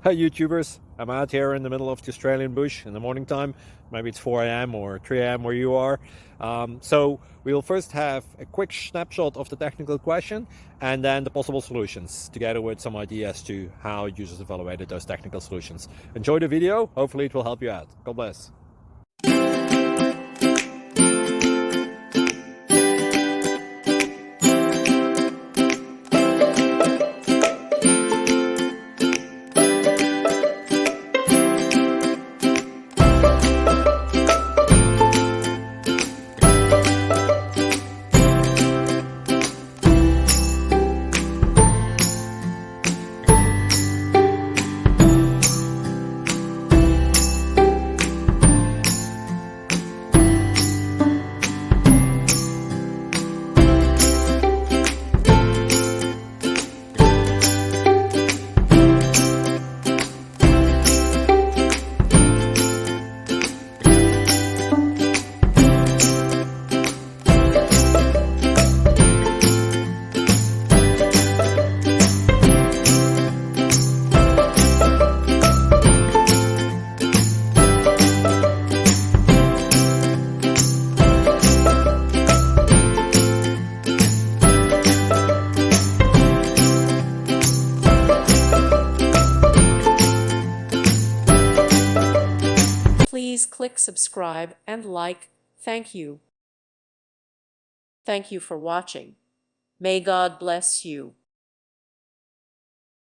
Hi YouTubers, I'm out here in the middle of the Australian bush in the morning time. Maybe it's 4 a.m. or 3 a.m. where you are. So we'll first have a quick snapshot of the technical question and then the possible solutions, together with some ideas to how users evaluated those technical solutions. Enjoy the video, hopefully it will help you out. God bless. Please click subscribe and like. Thank you. Thank you for watching. May God bless you.